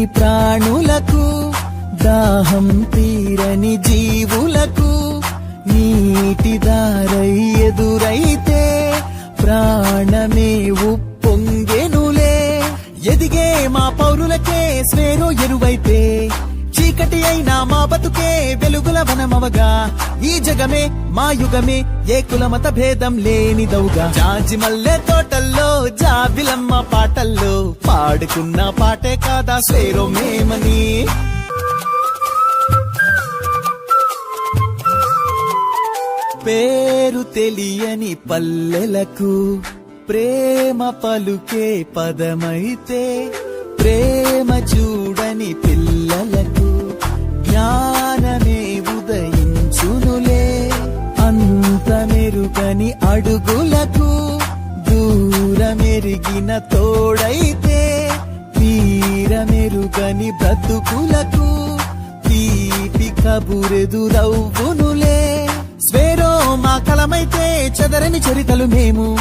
ప్రాణులకు దాహం తీరని జీవులకు నీటి దారై ఎదురైతే ప్రాణమే ఉప్పొంగెనులే. ఎదిగే మా పౌరులకే స్వేరో ఎరువైతే చీకటి అయినా మా బతుకే వెలుగుల వనమవగా. ఈ జగమే మా యుగమే ఏ కుల మత భేదం లేనిదవుగా. జాజి మల్లె తోటల్లో జాబిలమ్మ పాటల్లో పాడుకున్న పాటే కాదా స్వేరో మేమని. పేరు తెలియని పల్లెలకు ప్రేమ పలుకే పదమైతే ప్రేమ చూడని పిల్లలకు జ్ఞానమే ఉదయించునులే. అంతమెరుగని అడుగులకు దూరమెరిగిన తోడైతే తీరమెరుగని బ్రతుకులకు తీపి కబురెదురవ్వునులే. స్వేరో మా కలమైతే చెదరని చరితలు మేము